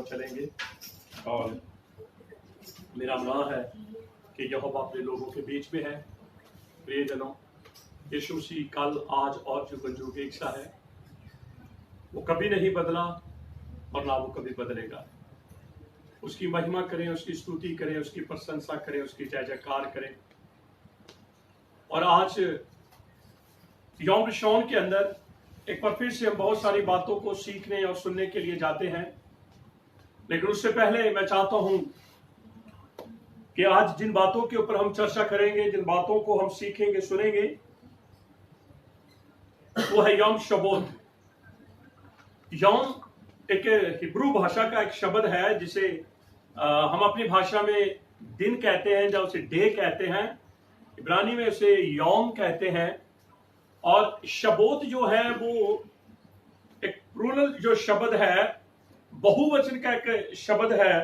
ओर चलेंगे और मेरा मानना है कि यहोवा अपने लोगों के बीच में है। प्रियजनों, यीशु मसीह कल आज और जुग एक सा है। वो कभी नहीं बदला और ना वो कभी बदलेगा। उसकी महिमा करें, उसकी स्तुति करें, उसकी प्रशंसा करें, उसकी जय जयकार करें। और आज यौम शौन के अंदर एक बार फिर से हम बहुत सारी बातों को सीखने और सुनने के लिए जाते हैं, लेकिन उससे पहले मैं चाहता हूं कि आज जिन बातों के ऊपर हम चर्चा करेंगे, जिन बातों को हम सीखेंगे सुनेंगे, वो है यौम शबोत। यौम एक हिब्रू भाषा का एक शब्द है जिसे हम अपनी भाषा में दिन कहते हैं, या उसे डे कहते हैं। इब्रानी में उसे यौम कहते हैं। और शबोत जो है वो एक प्लूरल जो शब्द है, बहुवचन का एक शब्द है।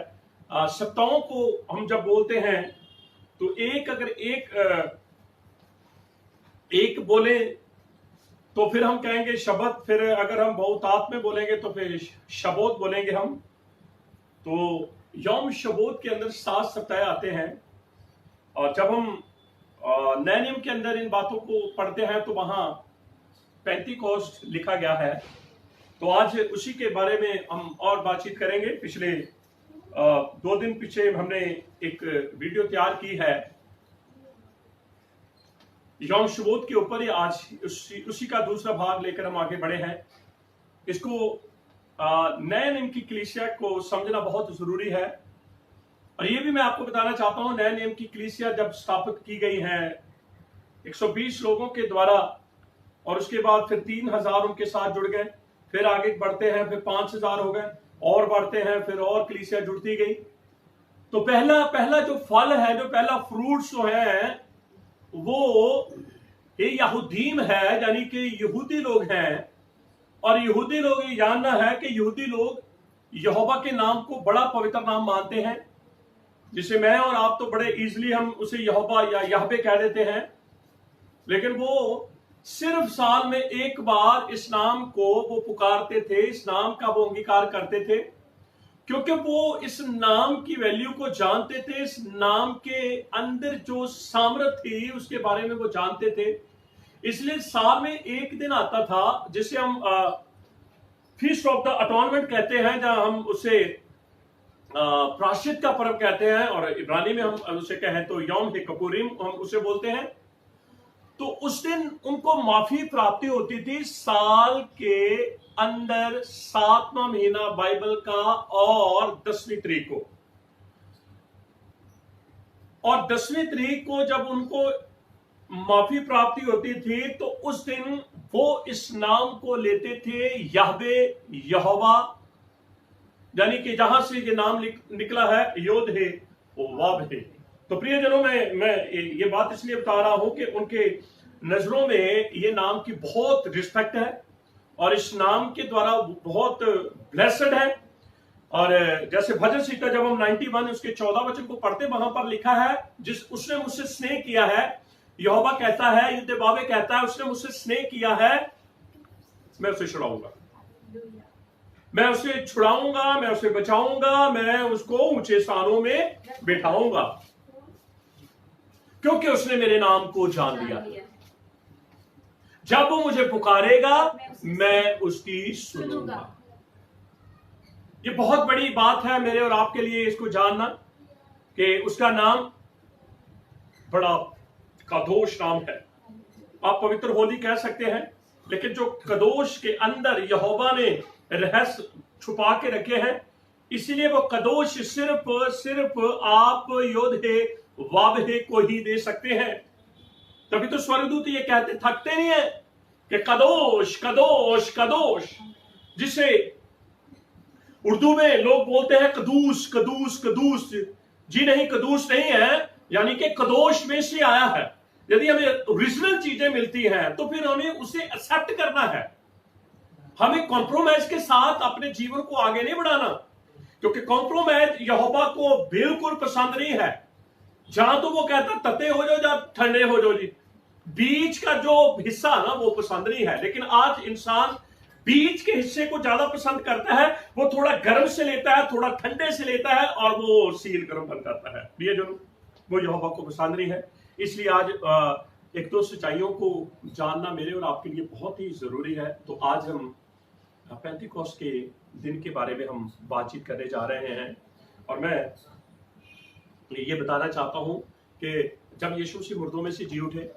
सप्ताहों को हम जब बोलते हैं तो अगर एक बोले तो फिर हम कहेंगे शबत, फिर अगर हम बहुतात में बोलेंगे तो फिर शबोत बोलेंगे हम। तो यौम शबोत के अंदर 7 सप्ताह आते हैं। और जब हम नए नियम के अंदर इन बातों को पढ़ते हैं तो वहां पेंटिकोस्ट लिखा गया है। तो आज उसी के बारे में हम और बातचीत करेंगे। पिछले 2 दिन पीछे हमने एक वीडियो तैयार की है यौम शबोत के ऊपर। आज उसी का दूसरा भाग लेकर हम आगे बढ़े हैं। इसको नए नियम की कलीसिया को समझना बहुत जरूरी है। और ये भी मैं आपको बताना चाहता हूं, नए नियम की कलीसिया जब स्थापित की गई है 120 लोगों के द्वारा, और उसके बाद फिर 3000 उनके साथ जुड़ गए, फिर आगे बढ़ते हैं, फिर 5000 हो गए, और बढ़ते हैं, फिर और कलीसिया जुड़ती गई। तो पहला जो फल है, जो पहला फ्रूट्स जो है वो ये यहूदीम है, यानी कि यहूदी लोग हैं। और यहूदी लोग ये जानना है कि यहूदी लोग यहोवा के नाम को बड़ा पवित्र नाम मानते हैं, जिसे मैं और आप तो बड़े इजीली हम उसे यहोवा या यहवे कह देते हैं। लेकिन वो सिर्फ साल में एक बार इस नाम को वो पुकारते थे, इस नाम का वो अंगीकार करते थे, क्योंकि वो इस नाम की वैल्यू को जानते थे। इस नाम के अंदर जो सामर्थ थी उसके बारे में वो जानते थे। इसलिए साल में एक दिन आता था जिसे हम फीस्ट ऑफ द अटॉनमेंट कहते हैं, जहां हम उसे प्रायश्चित का पर्व कहते हैं, और इब्रानी में हम उसे कहें तो यौम किप्पुरीम हम उसे बोलते हैं। तो उस दिन उनको माफी प्राप्ति होती थी साल के अंदर 7वां महीना बाइबल का, और 10वीं तारीख को। और 10वीं तारीख को जब उनको माफी प्राप्ति होती थी तो उस दिन वो इस नाम को लेते थे यहवे, यहोवा, यानी कि जहां से ये नाम निकला है योद है वाव है। तो प्रियजनों, मैं ये बात इसलिए बता रहा हूं कि उनके नजरों में ये नाम की बहुत रिस्पेक्ट है, और इस नाम के द्वारा बहुत ब्लेस्ड है। और जैसे भजन सीखा जब हम 91 उसके 14 वचन को पढ़ते, वहां पर लिखा है, उसने मुझसे स्नेह किया है, यहोवा कहता है, युद्ध बाबे कहता है, उसने मुझसे स्नेह किया है, मैं उसे छुड़ाऊंगा, मैं उसे छुड़ाऊंगा, मैं उसे बचाऊंगा, मैं उसको ऊंचे स्थानों में बैठाऊंगा, क्योंकि उसने मेरे नाम को जान लिया। जब वो मुझे पुकारेगा मैं उसकी सुनूंगा। ये बहुत बड़ी बात है मेरे और आपके लिए इसको जानना कि उसका नाम बड़ा कदोश नाम है। आप पवित्र होली कह सकते हैं, लेकिन जो कदोश के अंदर यहोवा ने रहस्य छुपा के रखे हैं, इसीलिए वो कदोश सिर्फ आप योधे वावहे को ही दे सकते हैं। तभी तो स्वर्गदूत ये कहते थकते नहीं है कि कदोश कदोश कदोश, जिसे उर्दू में लोग बोलते हैं कदूस कदूस कदूस। जी नहीं, कदूस नहीं है, यानी कि कदोश में से आया है। यदि हमें ओरिजिनल चीजें मिलती हैं तो फिर हमें उसे एक्सेप्ट करना है। हमें कॉम्प्रोमाइज के साथ अपने जीवन को आगे नहीं बढ़ाना, क्योंकि कॉम्प्रोमाइज यहोवा को बिल्कुल पसंद नहीं है। जहां तो वो कहता तते हो जाओ या ठंडे हो जाओ जी, बीच का जो हिस्सा ना वो पसंद नहीं है। लेकिन आज इंसान बीच के हिस्से को ज्यादा पसंद करता है। वो थोड़ा गर्म से लेता है, थोड़ा ठंडे से लेता है और वो सील गर्म बन जाता है। प्रिय जनों, वो यहोवा को पसंद नहीं है। इसलिए आज एक दो सच्चाइयों को जानना मेरे और आपके लिए बहुत ही जरूरी है। तो आज हम पेंटिकॉस्ट के दिन के बारे में हम बातचीत करने जा रहे हैं और मैं ये बताना चाहता हूं कि जब यीशु मसीह मुर्दों में से जी उठे,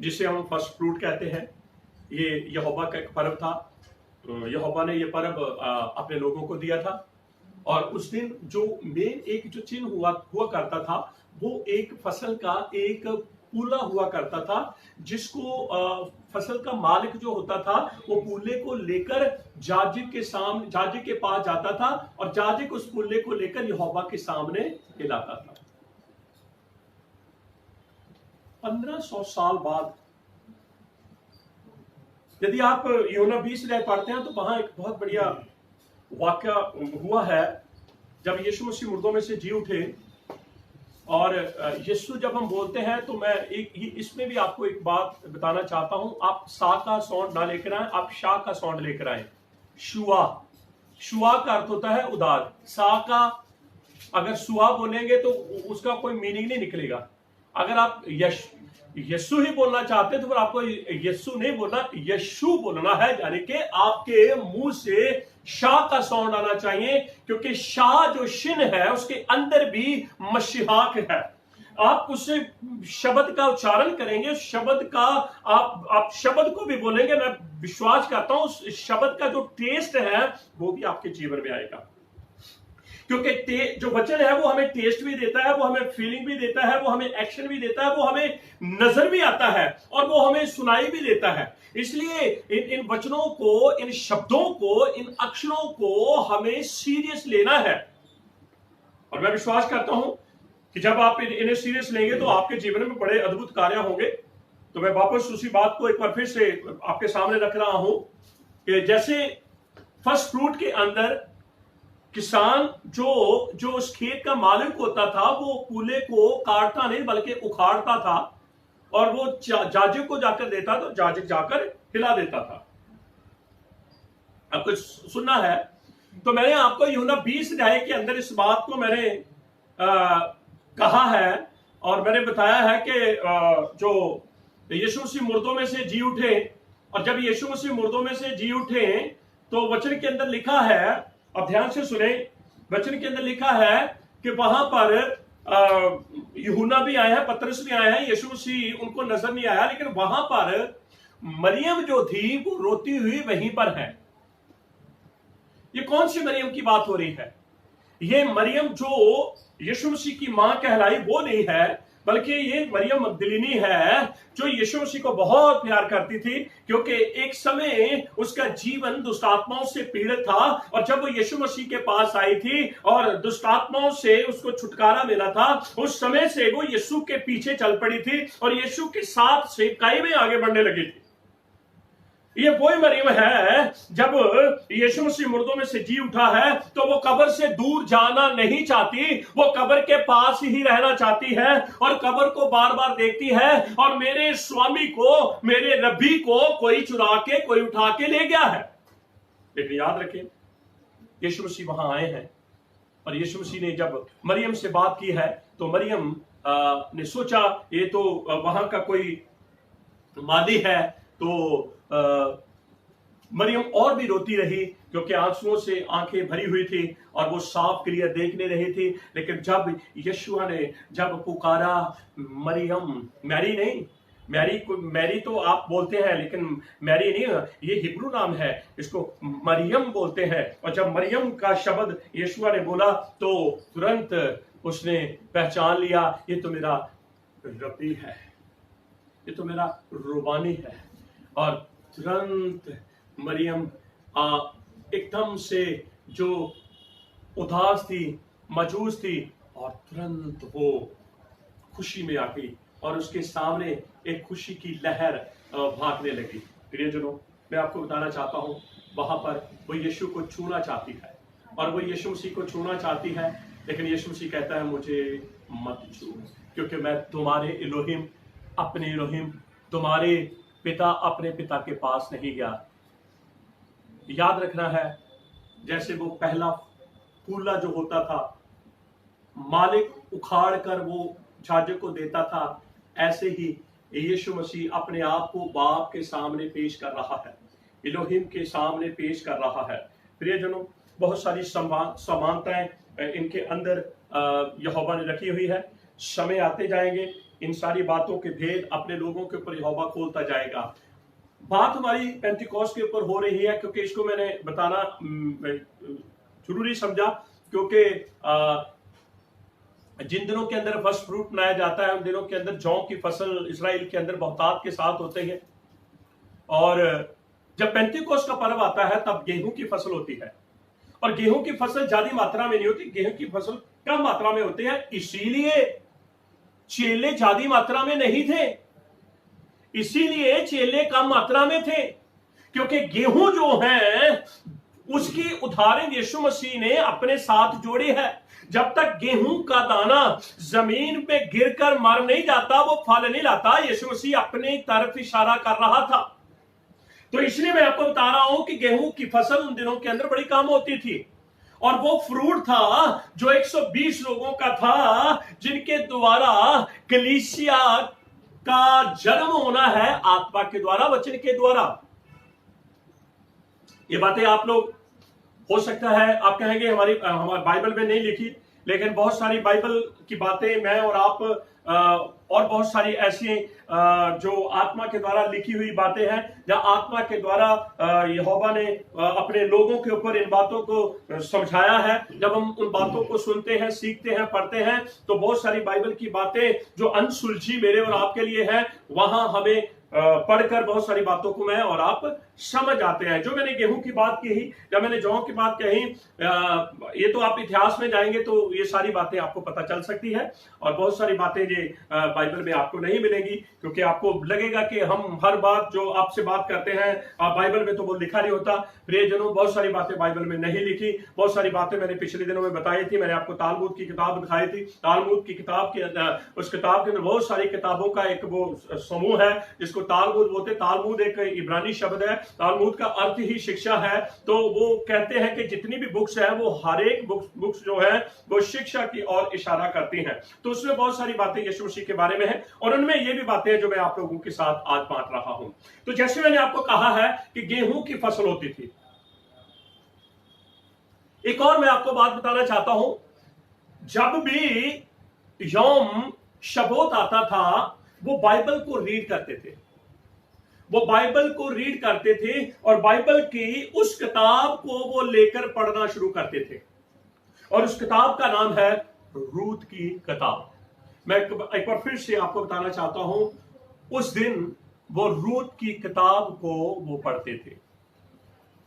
जिसे हम फर्स्ट फ्रूट कहते हैं, ये यहोवा का एक पर्व था। यहोवा ने ये पर्व अपने लोगों को दिया था और उस दिन जो मेन एक जो चिन्ह हुआ करता था, वो एक फसल का एक पूला हुआ करता था, जिसको फसल का मालिक जो होता था वो पूले को लेकर जाजिक के पास जाता था और जाजिक उस पूले को लेकर यहोवा के सामने हिलाता था। 1500 साल बाद यदि आप यूहन्ना 20 पढ़ते हैं तो वहां एक बहुत बढ़िया वाक्य हुआ है। जब यीशु मसीह मुर्दों में से जी उठे और यीशु जब हम बोलते हैं तो मैं इसमें भी आपको एक बात बताना चाहता हूं। आप सा का साउंड ना लेकर आए, आप शाह का साउंड लेकर आए। शुआ का अर्थ होता है उदार। सा का अगर सुआ बोलेंगे तो उसका कोई मीनिंग नहीं निकलेगा। अगर आप यीशु ही बोलना चाहते तो फिर आपको यीशु नहीं बोलना, यीशु बोलना है, यानी कि आपके मुंह से शाह का साउंड आना चाहिए, क्योंकि शाह जो शिन है उसके अंदर भी मशीहाक है। आप उससे शब्द का उच्चारण करेंगे, शब्द का आप शब्द को भी बोलेंगे। मैं विश्वास करता हूं उस शब्द का जो टेस्ट है वो भी आपके जीवन में आएगा, क्योंकि जो वचन है वो हमें टेस्ट भी देता है, वो हमें फीलिंग भी देता है, वो हमें एक्शन भी देता है, वो हमें नजर भी आता है और वो हमें सुनाई भी देता है। इसलिए इन वचनों को, इन शब्दों को, इन अक्षरों को हमें सीरियस लेना है। और मैं विश्वास करता हूं कि जब आप इन्हें सीरियस लेंगे तो आपके जीवन में बड़े अद्भुत कार्य होंगे। तो मैं वापस उसी बात को एक बार फिर से आपके सामने रख रहा हूं कि जैसे फर्स्ट फ्रूट के अंदर किसान जो उस खेत का मालिक होता था, वो पूले को काटता नहीं बल्कि उखाड़ता था और वो जाजिक को जाकर देता तो जाजिक जाकर हिला देता था। आपको सुनना है तो मैंने आपको यूहन्ना 20 अध्याय के अंदर इस बात को मैंने कहा है और मैंने बताया है कि जो यीशु मसीह मुर्दों में से जी उठे, और जब यीशु मसीह मुर्दों में से जी उठे तो वचन के अंदर लिखा है, अब ध्यान से सुने, वचन के अंदर लिखा है कि वहां पर यूहन्ना भी आए हैं, पतरस भी आए हैं, यीशु मसीह उनको नजर नहीं आया, लेकिन वहां पर मरियम जो थी वो रोती हुई वहीं पर है। ये कौन सी मरियम की बात हो रही है? ये मरियम जो यीशु मसीह की मां कहलाई वो नहीं है, बल्कि ये मरियम मगदलीनी है जो यीशु मसीह को बहुत प्यार करती थी, क्योंकि एक समय उसका जीवन दुष्टात्माओं से पीड़ित था और जब वो यीशु मसीह के पास आई थी और दुष्टात्माओं से उसको छुटकारा मिला था, उस समय से वो यीशु के पीछे चल पड़ी थी और यीशु के साथ सेवकाई में आगे बढ़ने लगी थी। ये वही मरियम है जब यीशु मसीह मुर्दों में से जी उठा है तो वो कब्र से दूर जाना नहीं चाहती, वो कब्र के पास ही रहना चाहती है और कब्र को बार बार देखती है और मेरे स्वामी को, मेरे रब्बी को कोई चुरा के, कोई उठा के ले गया है। लेकिन याद रखें, यीशु मसीह वहां आए हैं और यीशु मसीह ने जब मरियम से बात की है तो मरियम ने सोचा ये तो वहां का कोई माली है, तो मरियम और भी रोती रही क्योंकि आंसुओं से आंखें भरी हुई थी और वो साफ क्लियर देख नहीं रही थी। लेकिन जब यीशुआ ने जब पुकारा मरियम, मैरी नहीं, मैरी तो आप बोलते हैं लेकिन मैरी नहीं, ये हिब्रू नाम है, इसको मरियम बोलते हैं। और जब मरियम का शब्द यीशुआ ने बोला तो तुरंत उसने पहचान लिया, ये तो मेरा रब्बी है, ये तो मेरा रुबानी है। और तुरंत मरियम एकदम से जो उदास थी, मजूस थी, और तुरंत वो खुशी में आ गई और उसके सामने एक खुशी की लहर भागने लगी। प्रियजनों, मैं आपको बताना चाहता हूं, वहां पर वो यीशु को छूना चाहती है और वो यीशु मसीह को छूना चाहती है, लेकिन यीशु मसीह कहता है मुझे मत छू, क्योंकि मैं तुम्हारे इलोहिम, अपने इलोहिम, तुम्हारे पिता अपने पिता के पास नहीं गया, याद रखना है, जैसे वो पहला फूला जो होता था, मालिक उखाड़ कर वो छाजे को देता था, ऐसे ही यीशु मसीह अपने आप को बाप के सामने पेश कर रहा है, इलोहिम के सामने पेश कर रहा है। प्रियजनों, बहुत सारी समानताएं इनके अंदर यहोवा ने रखी हुई है। समय आते जाएंगे, इन सारी बातों के भेद अपने लोगों के ऊपर यहोवा खोलता जाएगा। बात हमारी पेंटिकॉस्ट के ऊपर हो रही है, क्योंकि इसको मैंने बताना जरूरी समझा, क्योंकि जिन दिनों के अंदर फर्स्ट फ्रूट बनाया जाता है, उन दिनों के अंदर जौ की फसल इजराइल के अंदर बहुतायत के साथ होते हैं, और जब पेंटिकॉस्ट का पर्व आता है तब गेहूं की फसल होती है, और गेहूं की फसल ज्यादा मात्रा में नहीं होती, गेहूं की फसल कम मात्रा में होती है। इसीलिए चेले ज्यादा मात्रा में नहीं थे, इसीलिए चेले कम मात्रा में थे, क्योंकि गेहूं जो है उसकी उदाहरण यीशु मसीह ने अपने साथ जोड़ी है। जब तक गेहूं का दाना जमीन पे गिरकर मर नहीं जाता, वो फल नहीं लाता। यीशु मसीह अपनी तरफ इशारा कर रहा था। तो इसलिए मैं आपको बता रहा हूं कि गेहूं की फसल उन दिनों के अंदर बड़ी कम होती थी, और वो फ्रूट था जो 120 लोगों का था, जिनके द्वारा कलीसिया का जन्म होना है, आत्मा के द्वारा, वचन के द्वारा। ये बातें आप लोग, हो सकता है आप कहेंगे हमारी बाइबल में नहीं लिखी, लेकिन बहुत सारी बाइबल की बातें मैं और आप और बहुत सारी ऐसी जो आत्मा के द्वारा लिखी हुई बातें हैं, जहां आत्मा के द्वारा यहोवा ने अपने लोगों के ऊपर इन बातों को समझाया है। जब हम उन बातों को सुनते हैं, सीखते हैं, पढ़ते हैं, तो बहुत सारी बाइबल की बातें जो अनसुलझी मेरे और आपके लिए हैं, वहां हमें पढ़कर बहुत सारी बातों को मैं और आप समझ आते हैं। जो मैंने गेहूं की बात कही, जब मैंने जौ की बात कही, ये तो आप इतिहास में जाएंगे तो ये सारी बातें आपको पता चल सकती है, और बहुत सारी बातें ये बाइबल में आपको नहीं मिलेंगी, क्योंकि आपको लगेगा कि हम हर बात जो आपसे बात करते हैं बाइबल में तो वो लिखा नहीं होता। प्रियजनों, बहुत सारी बातें बाइबल में नहीं लिखी, बहुत सारी बातें मैंने पिछले दिनों में बताई थी। मैंने आपको तालमुद की किताब दिखाई थी। तालमुद की किताब के उस किताब के अंदर बहुत सारी किताबों का एक वो समूह है जिसको तालमुद बोलते। तालमुद एक इब्रानी शब्द है, तालमुद का अर्थ ही शिक्षा है। तो वो कहते हैं कि जितनी भी बुक्स है, वो हर एक बुक्स जो है वो शिक्षा की ओर इशारा करती हैं। तो उसमें बहुत सारी बातें यीशु मसीह के बारे में है, और उनमें ये भी बातें हैं जो मैं आप लोगों के साथ आज बांट रहा हूं। तो जैसे मैंने आपको कहा है कि गेहूं की फसल होती थी। एक और मैं आपको बात बताना चाहता हूं, जब भी यौम शबोत आता था, वो बाइबल को रीड करते थे, वो बाइबल को रीड करते थे, और बाइबल की उस किताब को वो लेकर पढ़ना शुरू करते थे, और उस किताब का नाम है रूत की किताब। मैं एक बार फिर से आपको बताना चाहता हूं, उस दिन वो रूत की किताब को वो पढ़ते थे,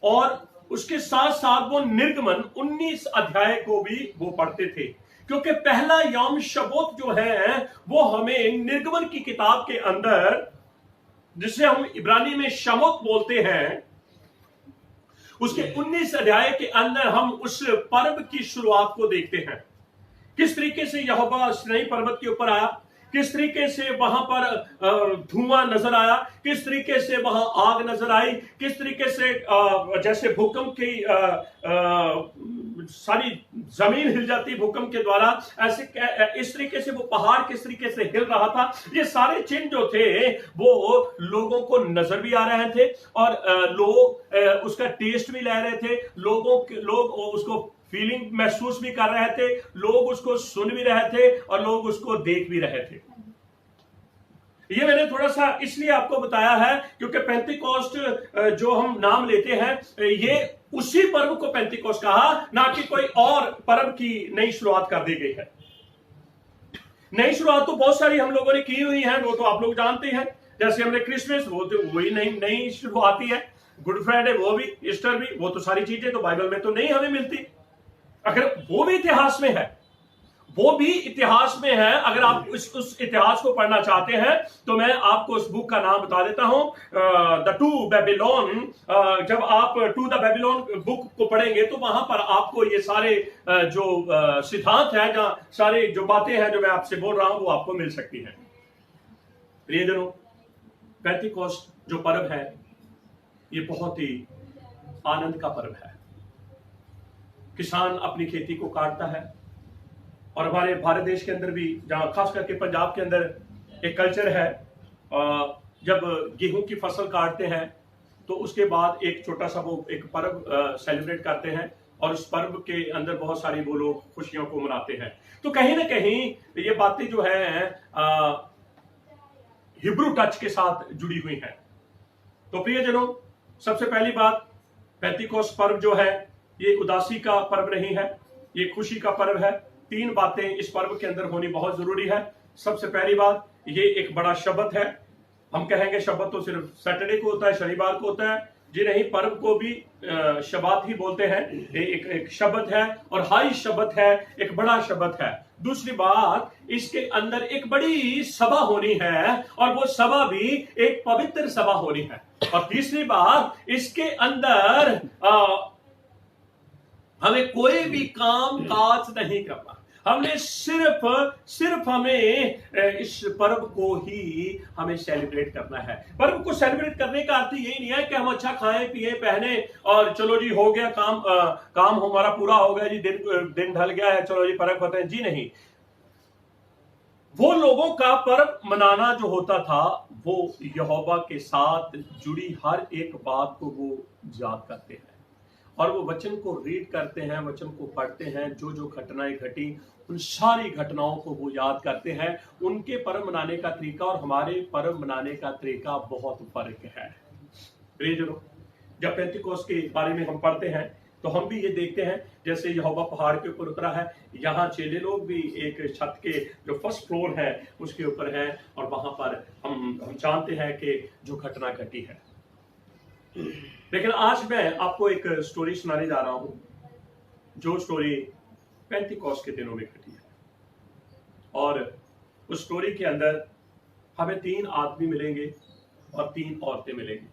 और उसके साथ साथ वो निर्गमन 19 अध्याय को भी वो पढ़ते थे, क्योंकि पहला यौम शबोत जो है वो हमें निर्गमन की किताब के अंदर, जिसे हम इब्रानी में शमोत बोलते हैं, उसके 19 अध्याय के अंदर हम उस पर्व की शुरुआत को देखते हैं। किस तरीके से यहोवा सीनै पर्वत के ऊपर आया, किस तरीके से वहां पर धुआं नजर आया, किस तरीके से वहां आग नजर आई, किस तरीके से जैसे भूकंप की सारी जमीन हिल जाती भूकंप के द्वारा, ऐसे इस तरीके से वो पहाड़ किस तरीके से हिल रहा था। ये सारे चिन्ह जो थे वो लोगों को नजर भी आ रहे थे, और लोग उसका टेस्ट भी ले रहे थे, लोग उसको फीलिंग महसूस भी कर रहे थे, लोग उसको सुन भी रहे थे, और लोग उसको देख भी रहे थे। ये मैंने थोड़ा सा इसलिए आपको बताया है क्योंकि पेंटिकॉस्ट जो हम नाम लेते हैं, ये उसी पर्व को पेंटिकॉस्ट कहा, ना कि कोई और पर्व की नई शुरुआत कर दी गई है। नई शुरुआत तो बहुत सारी हम लोगों ने की हुई है, वो तो आप लोग जानते हैं। जैसे हमने क्रिसमस, वो तो वही नई शुरुआती है। गुड फ्राइडे वो भी, ईस्टर भी, वो तो सारी चीजें तो बाइबल में तो नहीं हमें मिलती। अगर वो भी इतिहास में है, वो भी इतिहास में है, अगर आप उस इतिहास को पढ़ना चाहते हैं तो मैं आपको उस बुक का नाम बता देता हूं, द टू बेबीलोन। जब आप टू द बेबीलोन बुक को पढ़ेंगे तो वहां पर आपको ये सारे जो सिद्धांत है, जहां सारे जो बातें हैं जो मैं आपसे बोल रहा हूं, वो आपको मिल सकती है। प्रियजनों, पेंटिकॉस्ट जो पर्व है, ये बहुत ही आनंद का पर्व है। किसान अपनी खेती को काटता है, और हमारे भारत देश के अंदर भी, जहां खास करके पंजाब के अंदर एक कल्चर है, जब गेहूं की फसल काटते हैं तो उसके बाद एक छोटा सा वो एक पर्व सेलिब्रेट करते हैं, और उस पर्व के अंदर बहुत सारी वो लोग खुशियों को मनाते हैं। तो कहीं ना कहीं ये बातें जो है हिब्रू टच के साथ जुड़ी हुई हैं। तो प्रियजनों, सबसे पहली बात, पेंतिकोस्त पर्व जो है ये उदासी का पर्व नहीं है, ये खुशी का पर्व है। 3 बातें इस पर्व के अंदर होनी बहुत जरूरी है। सबसे पहली बात, ये एक बड़ा शब्द है। हम कहेंगे शब्द तो सिर्फ सैटरडे को होता है, शनिवार को होता है, जी नहीं, पर्व को भी शबात ही बोलते हैं। एक शब्द है, और हाई शब्द है, एक बड़ा शब्द है। दूसरी बात, इसके अंदर एक बड़ी सभा होनी है, और वो सभा भी एक पवित्र सभा होनी है। और तीसरी बात, इसके अंदर हमें कोई भी काम काज नहीं करना, हमने सिर्फ हमें इस पर्व को ही हमें सेलिब्रेट करना है। पर्व को सेलिब्रेट करने का अर्थ यही नहीं है कि हम अच्छा खाएं पिए पहने और चलो जी हो गया काम हमारा पूरा हो गया जी, दिन ढल गया है, चलो जी पर्व करते हैं, जी नहीं। वो लोगों का पर्व मनाना जो होता था, वो यहोवा के साथ जुड़ी हर एक बात को वो याद करते हैं, और वो वचन को रीड करते हैं, वचन को पढ़ते हैं, जो जो घटनाएं घटी उन सारी घटनाओं को वो याद करते हैं। उनके पर्व मनाने का तरीका और हमारे पर्व मनाने का तरीका बहुत फर्क है। प्रियजनों, जब पेंतिकोस्त के बारे में हम पढ़ते हैं तो हम भी ये देखते हैं, जैसे यहोवा पहाड़ के ऊपर उतरा है, यहाँ चेले लोग भी एक छत के जो फर्स्ट फ्लोर है उसके ऊपर है, और वहां पर हम जानते हैं कि जो घटना घटी है। लेकिन आज मैं आपको एक स्टोरी सुनाने जा रहा हूं, जो स्टोरी पेंतिकोस्त के दिनों में घटी है। और उस स्टोरी के अंदर हमें 3 आदमी मिलेंगे और 3 औरतें मिलेंगी।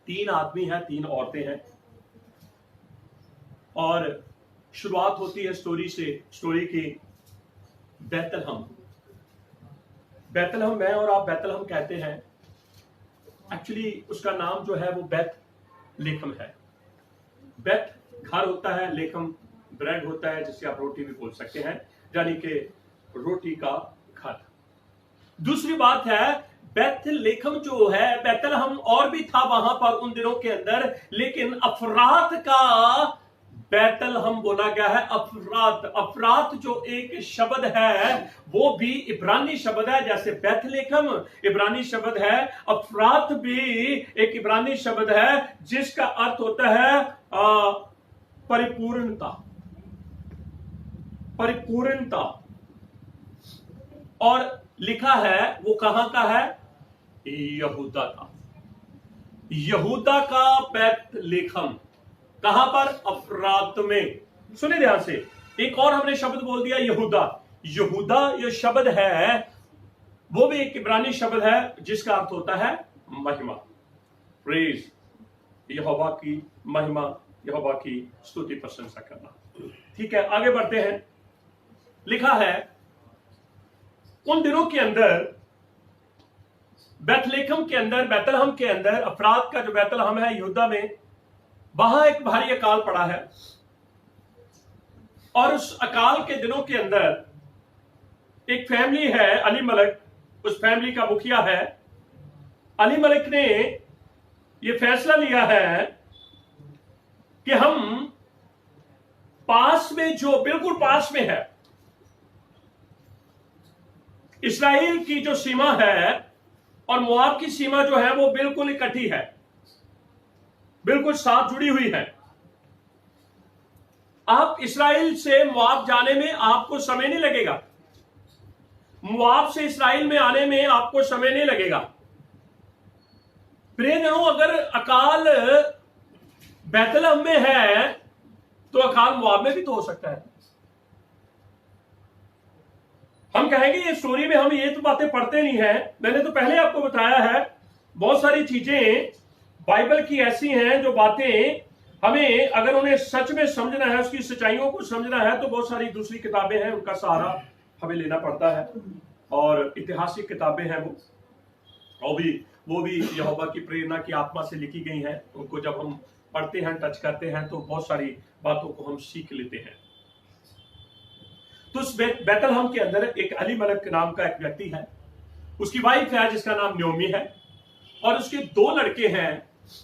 3 आदमी हैं, 3 औरतें हैं, और शुरुआत होती है स्टोरी की बैतलहम। बैतलहम, मैं और आप बैतलहम कहते हैं, एक्चुअली उसका नाम जो है वो बेथ लेखम है। बेथ घर होता है, लेखम ब्रेड होता है, जिसे आप रोटी भी बोल सकते हैं, यानी कि रोटी का घर। दूसरी बात है, बेथलेहम जो है, बैतलहम और भी था वहां पर उन दिनों के अंदर, लेकिन अफरात का बैतलहम बोला गया है। अफरात जो एक शब्द है वो भी इब्रानी शब्द है, जैसे बेथलेहम इब्रानी शब्द है, अफरात भी एक इब्रानी शब्द है, जिसका अर्थ होता है परिपूर्णता। और लिखा है वो कहां का है? यहूदा का। यहूदा का बैतलेहम कहां पर? अफरात में। सुनिए ध्यान से, एक और हमने शब्द बोल दिया, यहूदा। यहूदा ये शब्द है वो भी एक इब्रानी शब्द है, जिसका अर्थ होता है महिमा, प्रेज, यहोवा की महिमा, यहोवा की स्तुति प्रशंसा करना। ठीक है, आगे बढ़ते हैं। लिखा है उन दिनों के अंदर बैतलेहम के अंदर, बैतलहम के अंदर, अफरात का जो बैतलहम है यहूदा में, वहां एक भारी अकाल पड़ा है। और उस अकाल के दिनों के अंदर एक फैमिली है अली मलिक, उस फैमिली का मुखिया है। अली मलिक ने यह फैसला लिया है कि हम पास में, जो बिल्कुल पास में है, इस्राएल की जो सीमा है और मोआब की सीमा जो है वो बिल्कुल इकट्ठी है, बिल्कुल साथ जुड़ी हुई है। आप इस्राएल से मोआब जाने में आपको समय नहीं लगेगा, मोआब से इस्राएल में आने में आपको समय नहीं लगेगा। प्रियजनों, अगर अकाल बैतलहम में है तो अकाल मोआब में भी तो हो सकता है। हम कहेंगे ये स्टोरी में हम ये तो बातें पढ़ते नहीं है, मैंने तो पहले आपको बताया है, बहुत सारी चीजें बाइबल की ऐसी हैं जो बातें हमें अगर उन्हें सच में समझना है, उसकी सच्चाइयों को समझना है, तो बहुत सारी दूसरी किताबें हैं उनका सहारा हमें लेना पड़ता है, और ऐतिहासिक किताबें हैं वो, और भी वो भी यहोवा की प्रेरणा की आत्मा से लिखी गई हैं। उनको जब हम पढ़ते हैं, टच करते हैं, तो बहुत सारी बातों को हम सीख लेते हैं। तो उस बैतलहम के अंदर एक अलीमलक नाम का एक व्यक्ति है, उसकी वाइफ है जिसका नाम न्योमी है, और उसके 2 लड़के हैं,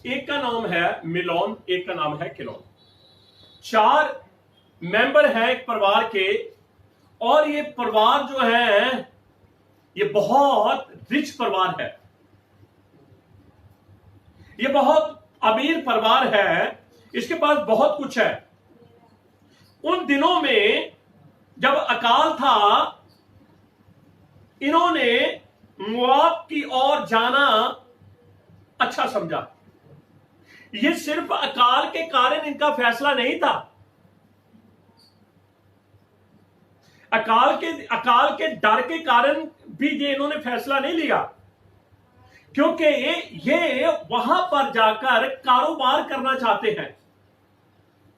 एक का नाम है मिलोन, एक का नाम है किलोन। 4 मेंबर हैं एक परिवार के, और ये परिवार जो है ये बहुत रिच परिवार है, ये बहुत अमीर परिवार है, इसके पास बहुत कुछ है। उन दिनों में जब अकाल था, इन्होंने मोआब की ओर जाना अच्छा समझा। ये सिर्फ अकाल के कारण इनका फैसला नहीं था। अकाल के डर के कारण भी ये इन्होंने फैसला नहीं लिया, क्योंकि ये वहां पर जाकर कारोबार करना चाहते हैं।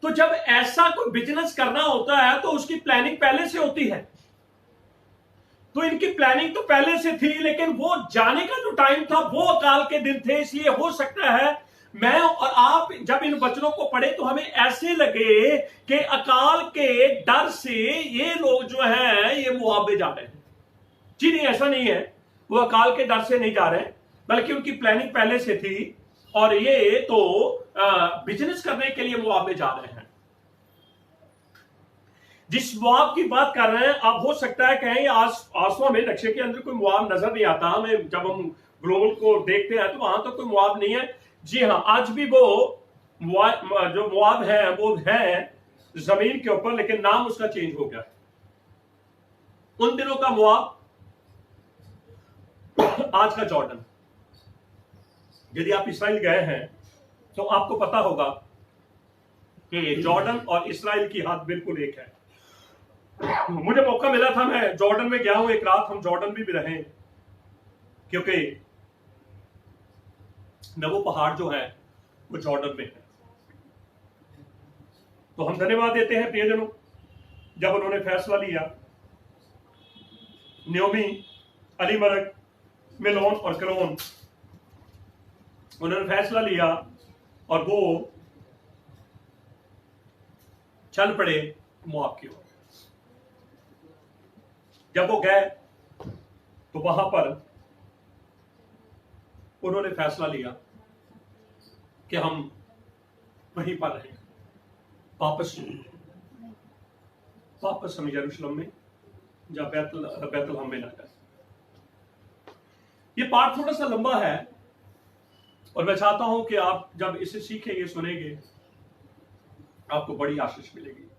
तो जब ऐसा कोई बिजनेस करना होता है तो उसकी प्लानिंग पहले से होती है। तो इनकी प्लानिंग तो पहले से थी, लेकिन वो जाने का जो टाइम था वो अकाल के दिन थे। इसलिए हो सकता है मैं और आप जब इन वचनों को पढ़े तो हमें ऐसे लगे कि अकाल के डर से ये लोग जो हैं ये मुआवजे जा रहे हैं। जी नहीं, ऐसा नहीं है। वो अकाल के डर से नहीं जा रहे, बल्कि उनकी प्लानिंग पहले से थी, और ये तो बिजनेस करने के लिए मुआवजे जा रहे हैं। जिस मुआब की बात कर रहे हैं, अब हो सकता है कहीं आसमां में नक्शे के अंदर कोई मुआब नजर नहीं आता हमें। जब हम ग्लोबल को देखते हैं तो वहां तो कोई मुआब नहीं है। जी हाँ, आज भी वो जो मुआब है वो है जमीन के ऊपर, लेकिन नाम उसका चेंज हो गया। उन दिनों का मुआब आज का जॉर्डन। यदि आप इस्राइल गए हैं तो आपको पता होगा कि जॉर्डन और इस्राइल की हाथ बिल्कुल एक है। मुझे मौका मिला था, मैं जॉर्डन में गया हूं, एक रात हम जॉर्डन भी रहे, क्योंकि नबो पहाड़ जो है वो जॉर्डन में है। तो हम धन्यवाद देते हैं प्रियजनों, जब उन्होंने फैसला लिया, न्योमी, अलीमलक, मिलोन और किलोन, उन्होंने फैसला लिया और वो चल पड़े मोआब की ओर। जब वो गए तो वहां पर उन्होंने फैसला लिया कि हम वहीं पर रहें, वापस हम यरूशलेम में या बैतलहम में ना जाए। ये पाठ थोड़ा सा लंबा है, और मैं चाहता हूं कि आप जब इसे सीखेंगे, सुनेंगे, आपको बड़ी आशीष मिलेगी।